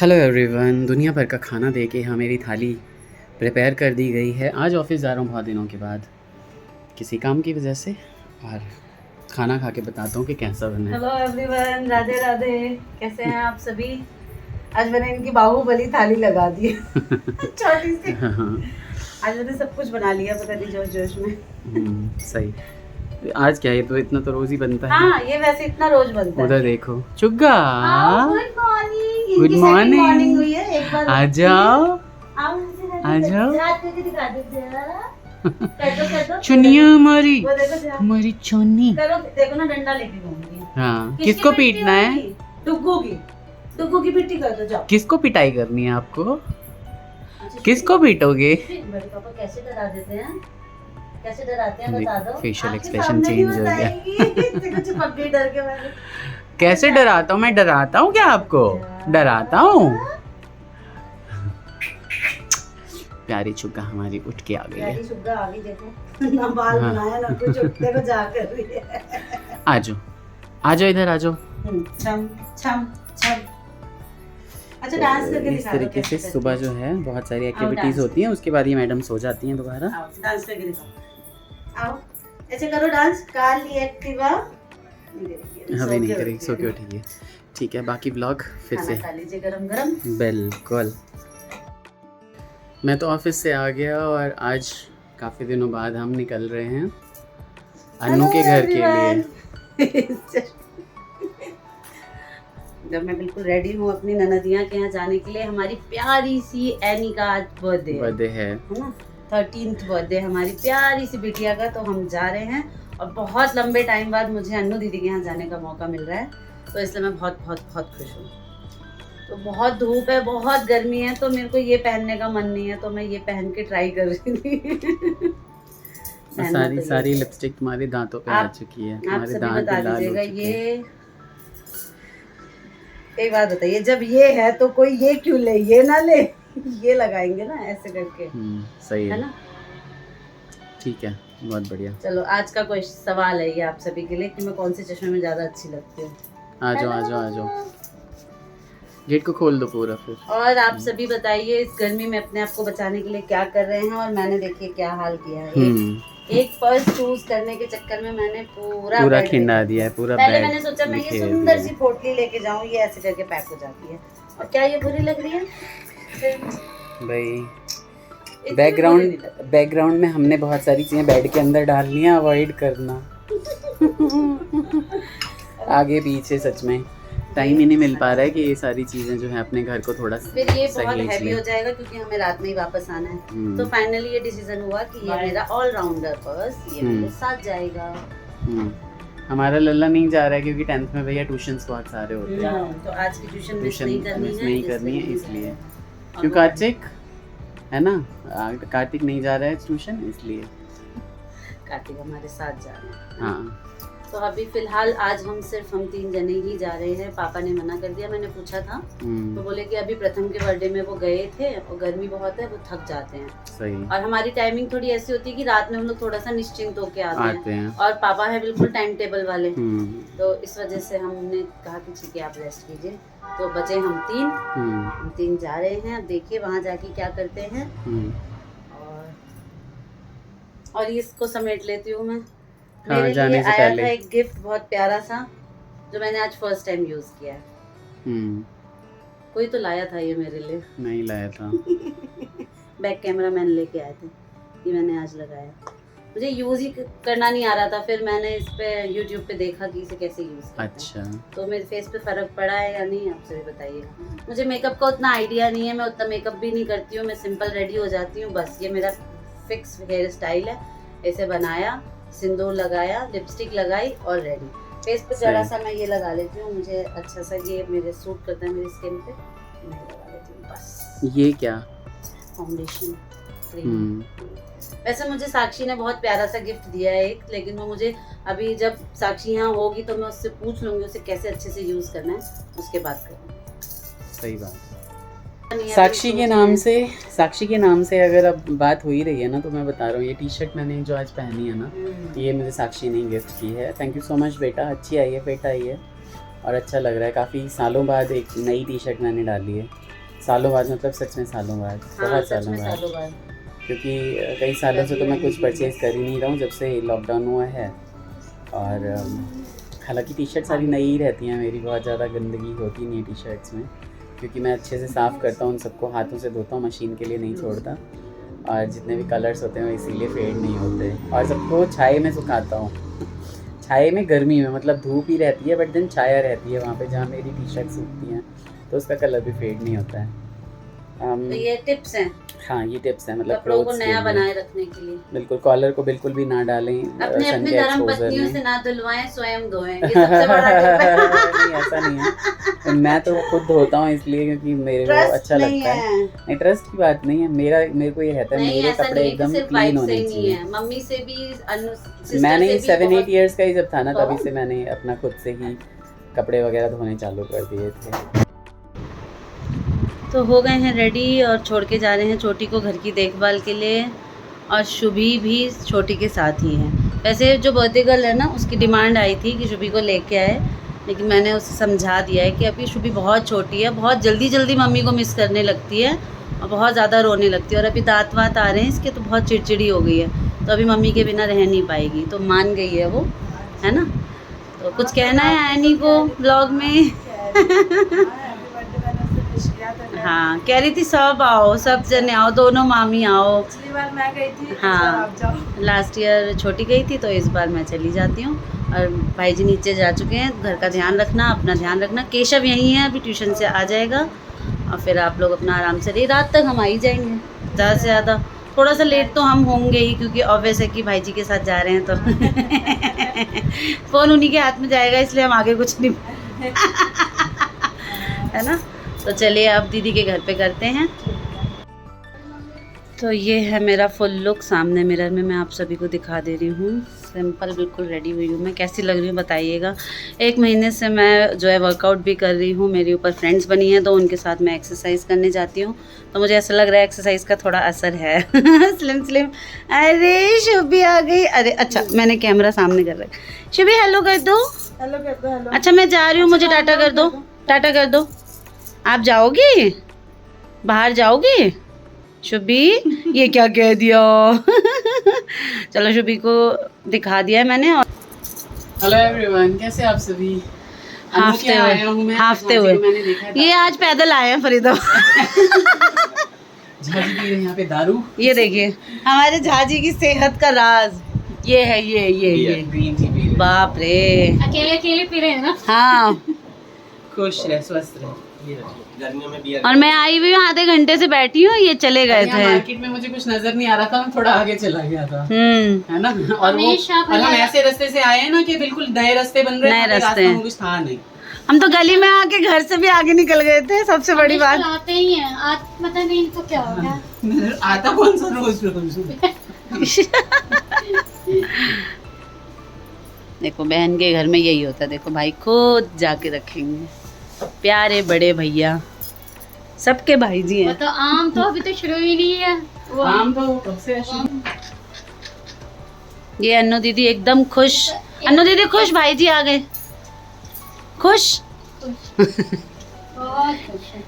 Hello everyone, दुनिया भर का खाना दे के हाँ मेरी थाली प्रिपेयर कर दी गई है। आज ऑफिस जा रहा हूँ बहुत दिनों के बाद किसी काम की वजह से, और खाना खा के बताता हूँ कि कैसा बना है। Hello everyone, Radhe Radhe. कैसे हैं आप सभी? आज मैंने इनकी बाहुबली थाली लगा दी है छोटी सी। आज मैंने सब कुछ बना लिया, पता नहीं जोश जोश में। सही। आज क्या है, तो इतना तो रोज ही बनता है। हाँ, ये वैसे इतना रोज बनता है। उधर देखो चुग्गा। Good morning. Good morning. हुई है, एक बार आ जाओ आ जाओ। रात में दिखा दो जरा। चुनिया हमारी वो देखो जरा। हमारी चुन्नी। करो, देखो ना, डंडा लेके घूमती है। हाँ, किसको पीटना है? डुग्गू की पिट्टी कर दो, जाओ। किसको पिटाई करनी है आपको? किसको पीटोगे? बड़े पापा कैसे डरा देते हैं, कैसे डराते हैं बता दो। फेशियल एक्सप्रेशन चेंज हो गया। देखो चिपक गई डर के मैंने। कैसे डराता हूँ मैं? डराता हूँ क्या आपको? डराता हूँ? प्यारी चुग्गा हमारी उठ के आ गई है। प्यारी चुग्गा आ गई, देखो ना बाल बनाया ना कुछ, उठते को जा कर रही है। आ जाओ इधर आ जाओ। छम छम छम। अच्छा, डांस करके इस दिखा दो। तरीके से सुबह जो है बहुत सारी एक्टिविटीज डांस होती हैं, उसके बाद ये मैडम सो जाती हैं दोबारा। डांस करके दिखाओ। आओ ऐसे करो डांस। काली एक्टिवा हमें नहीं करेगी, सो के उठेगी। ठीक है, बाकी ब्लॉग फिर से खा लीजिए गरम गरम। बिल्कुल। मैं तो ऑफिस से आ गया और आज काफ़ी दिनों बाद हम निकल रहे हैं अन्नू के घर के लिए। जब मैं बिल्कुल रेडी हूँ अपनी ननदिया के यहाँ जाने के लिए। हमारी प्यारी सी एनी का आज बर्थडे है ना, 13th बर्थडे हमारी प्यारी सी बिटिया का। तो हम जा रहे हैं और बहुत लंबे टाइम बाद मुझे अन्नू दीदी के यहाँ जाने का मौका मिल रहा है, तो इसलिए मैं बहुत बहुत बहुत खुश हूँ। तो बहुत धूप है, बहुत गर्मी है, तो मेरे को ये पहनने का मन नहीं है, तो मैं ये पहन के ट्राई कर रही थी। सारी लिपस्टिक तुम्हारे दांतों पे आ चुकी है। आप सभी बता दीजिएगा। ये एक बात बताइए, जब ये है तो कोई ये क्यों ले, ये ना ले। ये लगाएंगे ना ऐसे करके। सही है ना? ठीक है, बहुत बढ़िया। चलो, आज का कोई सवाल है ये आप सभी के लिए कि मैं कौन से चश्मे में ज्यादा अच्छी लगती हूँ। आ जाओ गेट को खोल दो पूरा फिर। और आप सभी बताइए, इस गर्मी में अपने आप को बचाने के लिए क्या कर रहे हैं। और मैंने देखिए क्या हाल किया है। एक पर्स चूज करने के चक्कर में मैंने पूरा खिंडा दिया है पूरा। पहले मैंने सोचा मैं ये सुंदर सी पोटली लेके जाऊं, ये ऐसे करके पैक हो जाती है। और क्या ये बुरी लग रही है भाई? बैकग्राउंड में हमने बहुत सारी चीजें बेड के अंदर डाल ली हैं, अवॉइड करना। आगे पीछे सच में टाइम ही नहीं मिल पा रहा है कि ये सारी चीजें जो है अपने घर को थोड़ा फिर ये बहुत हैवी हो जाएगा, क्योंकि हमें रात में ही वापस आना है। तो फाइनली ये डिसीजन हुआ कि ये मेरा ऑलराउंडर पर्स ये मेरे साथ जाएगा। हमारा लल्ला नहीं जा रहा है क्योंकि 10th में भैया ट्यूशंस बहुत सारे होते हैं, तो आज की ट्यूशन मिस नहीं करनी है इसलिए। क्यों कार्तिक है ना, कार्तिक नहीं जा रहा है ट्यूशन, इसलिए कार्तिक हमारे साथ जा रहे हैं। हाँ, तो अभी फिलहाल आज हम 3 जने ही जा रहे हैं। पापा ने मना कर दिया, मैंने पूछा था तो बोले कि अभी प्रथम के बर्थडे में वो गए थे और गर्मी बहुत है, वो थक जाते हैं। सही। और हमारी टाइमिंग थोड़ी ऐसी होती है कि रात में हम लोग थोड़ा सा निश्चिंत होके आते हैं। और पापा है बिल्कुल टाइम टेबल वाले, तो इस वजह से हमने कहा कि ठीक है आप रेस्ट कीजिए। तो बचे हम 3 जा रहे हैं। देखिए वहाँ जाके क्या करते हैं। और इसको समेट लेती हूँ मैं। मेरे लिए आया था एक गिफ्ट बहुत प्यारा सा, जो मैंने आज फर्स्ट टाइम यूज किया है। कोई तो लाया था ये मेरे लिए। नहीं लाया था। बैक कैमरा मैन लेके आए थे, ये मैंने आज लगाया। मुझे यूज ही करना नहीं आ रहा था, फिर मैंने इस पे YouTube पे देखा कि इसे कैसे यूज करते हैं। अच्छा, तो मेरे फेस पे फर्क पड़ा है या नहीं, आप सभी बताइएगा। मुझे मेकअप का उतना आइडिया नहीं है, मैं उतना मेकअप भी नहीं करती हूँ, मैं सिंपल रेडी हो जाती हूँ। बस ये मेरा फिक्स हेयर स्टाइल है। ऐसे बनाया, सिंदूर लगाया, लिपस्टिक लगाई और रेडी। फेस पे जरा सा मैं ये लगा लेती हूँ, मुझे अच्छा सा ये मेरे सूट करता है मेरी स्किन पे, मैं लगा लेती हूँ बस। ये क्या? Foundation cream. वैसे मुझे साक्षी ने बहुत प्यारा सा गिफ्ट दिया है एक, लेकिन वो मुझे अभी जब साक्षी यहाँ होगी तो मैं उससे पूछ लूँगी उसे कैसे अच्छे से यूज़ करना है, उसके बाद करूँगी। सही बात। साक्षी के नाम से अगर अब बात हो ही रही है ना, तो मैं बता रहा हूँ ये टी शर्ट मैंने जो आज पहनी है ना, ये मुझे साक्षी ने गिफ्ट की है। थैंक यू सो मच बेटा, अच्छी आई है, फिट आई है। और अच्छा लग रहा है। काफ़ी सालों बाद एक नई टी शर्ट मैंने डाली है। सालों बाद मतलब सच में सालों बाद, बहुत सालों बाद, क्योंकि कई सालों से तो मैं कुछ परचेज़ कर ही नहीं रहा हूँ जब से लॉकडाउन हुआ है। और हालांकि टी शर्ट सारी नई ही रहती हैं मेरी, बहुत ज़्यादा गंदगी होती नहीं है टी शर्ट्स में, क्योंकि मैं अच्छे से साफ़ करता हूँ उन सबको, हाथों से धोता हूँ, मशीन के लिए नहीं छोड़ता। और जितने भी कलर्स होते हैं वो इसीलिए फेड नहीं होते। और सबको छाए में सुखाता हूँ, छाए में गर्मी में, मतलब धूप ही रहती है बट दिन छाया रहती है वहाँ पे जहाँ मेरी टी शर्ट सूखती हैं, तो उसका कलर भी फेड नहीं होता है। तो ये टिप्स हैं। हाँ, ये टिप्स हैं, मतलब कपड़ों को नया बनाए रखने के लिए। बिल्कुल, कॉलर को बिल्कुल भी ना डालें, अपने अपने धर्म पत्नियों से ना धुलवाएं, स्वयं धोएं, ये सबसे बड़ा टिप है। नहीं, ऐसा नहीं है, मैं तो खुद धोता हूँ इसलिए क्योंकि मेरे को अच्छा लगता है। नहीं, ट्रस्ट की बात नहीं है, मेरे को ये रहता है मेरे कपड़े एकदम क्लीन होने चाहिए। मम्मी से भी, मैंने 7-8 इयर्स का ही जब था ना, तभी से मैंने अपना खुद से ही कपड़े वगैरह धोने चालू कर दिए थे। तो हो गए हैं रेडी और छोड़ के जा रहे हैं छोटी को घर की देखभाल के लिए। और शुभी भी छोटी के साथ ही है। वैसे जो बर्थडे गर्ल है ना, उसकी डिमांड आई थी कि शुभी को लेके आए, लेकिन मैंने उसे समझा दिया है कि अभी शुभी बहुत छोटी है, बहुत जल्दी मम्मी को मिस करने लगती है और बहुत ज़्यादा रोने लगती है। और अभी दाँत वाँत आ रहे हैं इसके, तो बहुत चिड़चिड़ी हो गई है, तो अभी मम्मी के बिना रह नहीं पाएगी, तो मान गई है वो, है ना। तो कुछ कहना है एनी को ब्लॉग में? हाँ, कह रही थी सब आओ, सब जने आओ, दोनों मामी आओ। पिछली बार मैं गई थी, हाँ, लास्ट ईयर छोटी गई थी, तो इस बार मैं चली जाती हूँ। और भाई जी नीचे जा चुके हैं, घर का ध्यान रखना, अपना ध्यान रखना। केशव यहीं है, अभी ट्यूशन से आ जाएगा और फिर आप लोग अपना आराम से रहिए, रात तक हम आ ही जाएंगे ज़्यादा से ज़्यादा। थोड़ा सा लेट तो हम होंगे ही, क्योंकि ऑब्वियस है कि भाई जी के साथ जा रहे हैं तो फ़ोन उन्हीं के हाथ में जाएगा, इसलिए हम आगे कुछ नहीं है ना। तो चलिए अब दीदी के घर पे करते हैं। तो ये है मेरा फुल लुक, सामने मिरर में मैं आप सभी को दिखा दे रही हूँ। सिंपल बिल्कुल रेडी हुई हूँ मैं। कैसी लग रही हूँ बताइएगा। 1 महीने से मैं जो है वर्कआउट भी कर रही हूँ। मेरे ऊपर फ्रेंड्स बनी हैं, तो उनके साथ मैं एक्सरसाइज करने जाती हूँ, तो मुझे ऐसा लग रहा है एक्सरसाइज का थोड़ा असर है। स्लिम। अरे शुभी आ गई। अरे अच्छा, मैंने कैमरा सामने कर रखा है। शुभी हेलो कर दो। हेलो कर दो। हेलो। अच्छा मैं जा रही हूँ, मुझे टाटा कर दो, टाटा कर दो। आप जाओगी, बाहर जाओगी शुभी? ये क्या कह दिया। चलो शुभी को दिखा दिया है मैंने। और हेलो एवरीवन, कैसे आप सभी? हाफते हुए ये आज पैदल आए हैं फरीदाबाद। झाजी पी रहे हैं यहाँ पे दारू। ये देखिए हमारे झाजी की सेहत का राज ये है, ये ग्रीन टी पी रहे। बाप रे, अकेले पी रहे हैं ना। हाँ खुश रहे, स्वस्थ रहे। गर्मियों में बियर। और मैं आई भी आधे घंटे से बैठी हूँ, ये चले गए थे। मार्केट में मुझे कुछ नजर नहीं आ रहा था, मैं थोड़ा आगे चला गया था, है ना। और हम ऐसे रास्ते से आए हैं ना कि बिल्कुल नए रास्ते बन रहे हैं, नए रास्ते में कुछ था नहीं। हम तो गली में आके घर से भी आगे निकल गए थे। सबसे बड़ी बात आते ही हैं, आज पता नहीं इनको क्या हो गया। आता कौन सा रोज। देखो बहन के घर में यही होता है, देखो भाई खुद जाके रखेंगे। प्यारे बड़े भैया, सबके भाई जी हैं। तो आम तो अभी तो शुरू ही नहीं है। वो आम तो कब से ये अन्नू दीदी एकदम खुश। अन्नू दीदी खुश, भाई जी आ गए खुश। बहुत खुश है।